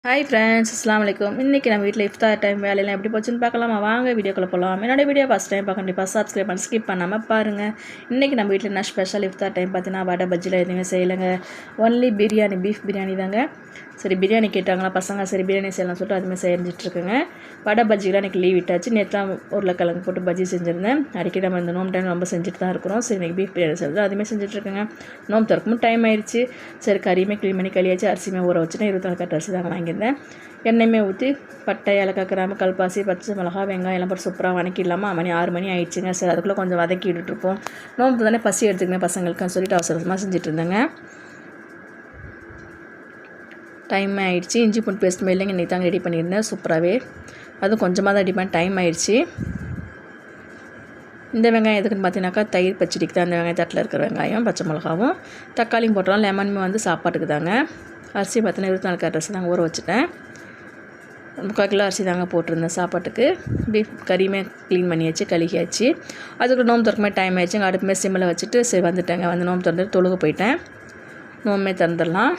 Hi friends, அஸ்ஸலாமு அலைக்கும். இன்றைக்கி நம்ம வீட்டில் இஃப்தார் டைம் வேலையெல்லாம் எப்படி போச்சுன்னு பார்க்கலாமா? வாங்க வீடியோக்குள்ளே போகலாம். என்னோட வீடியோ ஃபஸ்ட் டைம் பார்க்க கண்டிப்பாக சப்ஸ்கிரைப் பண்ணி ஸ்கிப் பண்ணாமல் பாருங்கள். இன்றைக்கி நம்ம வீட்டில் என்ன ஸ்பெஷல் இஃப்தார் டைம் பார்த்தீங்கன்னா வடை பஜ்ஜியில் எதுவுமே செய்யலைங்க. ஒன்லி பிரியாணி, பீஃப் பிரியாணி தாங்க. சரி பிரியாணி கேட்டாங்களா பசங்க, சரி பிரியாணி செய்யலாம்னு சொல்லிட்டு அதுமாதிரி செஞ்சிட்ருக்குங்க. வடை பஜ்ஜிலாம் எனக்கு லீவ் விட்டாச்சு. நேற்று தான் உருளைக்கிழங்கு போட்டு பஜ்ஜி செஞ்சுருந்தேன். அடிக்கடி நம்ம இந்த நோம்பு டைம் ரொம்ப செஞ்சுட்டு தான் இருக்கிறோம். சரி இன்றைக்கி பீஃப் பிரியாணி செஞ்சு அதுமாதிரி செஞ்சுட்ருக்குங்க. நோம்பு திறக்கும் டைம் ஆயிடுச்சு. சரி கறியுமே க்ளீன் பண்ணி கழியாச்சு. அரிசியுமே ஊற வச்சுட்டேன். 24 கட்டு அரிசி தாங்க வாங்கியிருந்தேன். எண்ணெயுமே ஊற்றி பட்டை, ஏலக்காய், கிராம்பு, கல்பாசி, பச்சை மிளகா, வெங்காயம் எல்லாம் போட்டு சூப்பராக வதக்கிடலாமா? 6 மணி ஆயிடுச்சுங்க. சரி அதுக்குள்ளே கொஞ்சம் வதக்கி விட்டுருப்போம். நோம்பு தானே பசி எடுத்துக்கணும் பசங்களுக்குன்னு சொல்லிட்டு அவசரமாக செஞ்சுட்டு இருந்தேங்க. டைம் ஆகிடுச்சு. இஞ்சி பூண்டு பேஸ்ட் இல்லைங்க, இன்றைக்கி தாங்க ரெடி பண்ணியிருந்தேன் சூப்பராகவே. அதுவும் கொஞ்சமாக தான் ரெடி பண்ண டைம் ஆகிடுச்சு. இந்த வெங்காயம் எதுக்குன்னு பார்த்தீங்கன்னாக்கா தயிர் பச்சடிக்கு தான். அந்த வெங்காயம் தட்டில் இருக்கிற வெங்காயம், பச்சை மிளகாவும் தக்காளியும் போட்டோம். லெமனுமே வந்து சாப்பாட்டுக்கு தாங்க. அரிசி பார்த்தீங்கன்னா 24 கட்டு அரிசி தாங்க ஊற வச்சுட்டேன். 3/4 கிலோ அரிசி தாங்க போட்டிருந்தேன் சாப்பாட்டுக்கு. பீஃப் கறியுமே க்ளீன் பண்ணியாச்சு, கழுகியாச்சு. அதுக்கு நோம்பு திறக்குமே டைம் ஆயிடுச்சுங்க. அடுப்புமே சிம்மில் வச்சுட்டு சரி வந்துட்டேங்க. வந்து நோம்பு திறந்துட்டு தொழுக போயிட்டேன். நோம்புமே திறந்துடலாம்.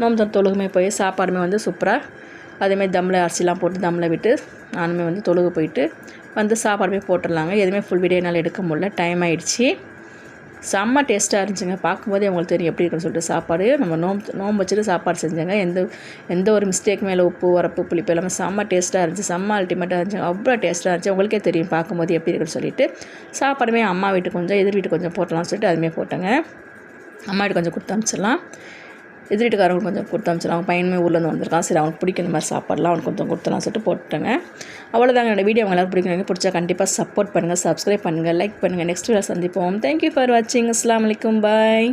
நோம்பு தொழுகுமே போய் சாப்பாடுமே வந்து சூப்பராக அதேமாதிரி தம்மில் அரிசிலாம் போட்டு தம்மில் விட்டு நானுமே வந்து தொழுக போயிட்டு வந்து சாப்பாடுமே போட்டுடலாங்க. எதுவுமே ஃபுல் வீடியோ என்னால் எடுக்க முடியல, டைம் ஆகிடுச்சி. செம்ம டேஸ்ட்டாக இருந்துச்சுங்க. பார்க்கும்போதே அவங்களுக்கு தெரியும் எப்படி இருக்குன்னு சொல்லிட்டு சாப்பாடு. நம்ம நோம்பு வச்சுட்டு சாப்பாடு செஞ்சேங்க. எந்த ஒரு மிஸ்டேக் மேலே உப்பு, உரப்பு, புளிப்பு எல்லாமே செம்ம டேஸ்ட்டாக இருந்துச்சு. செம்ம அல்டிமேட்டாக இருந்துச்சு. அவ்வளோ டேஸ்ட்டாக இருந்துச்சு. உங்களுக்கே தெரியும் பார்க்கும்போது எப்படி இருக்குன்னு சொல்லிட்டு. சாப்பாடுமே அம்மா வீட்டுக்கு கொஞ்சம் எதிர் வீட்டுக்கு கொஞ்சம் போட்டலாம்னு சொல்லிட்டு அதுமாதிரி போட்டேங்க. அம்மா வீட்டுக்கு கொஞ்சம் கொடுத்து அனுப்பிச்சிடலாம், எதிர் வீட்டுக்காரங்களுக்கு கொஞ்சம் கொடுத்து அனுப்பிச்சிடலாம். அவங்க பையனுமே ஊர்லேருந்து வந்திருக்கான். சரி அவனுக்கு பிடிக்கிற மாதிரி சாப்பாடெலாம் அவனுக்கு கொஞ்சம் கொடுத்தலாம் சொல்லிட்டு போட்டுட்டேங்க. அவ்வளோதாங்க என்னோடய வீடியோ எல்லாரும் பிடிக்கணும். பிடிச்சா கண்டிப்பாக சப்போர்ட் பண்ணுங்கள், சப்ஸ்கிரைப் பண்ணுங்கள், லைக் பண்ணுங்கள். நெக்ஸ்ட் வீடியோ சந்திப்போம். தேங்க்யூ ஃபார் வாட்சிங். அஸ்ஸலாமு அலைக்கும். பாய்.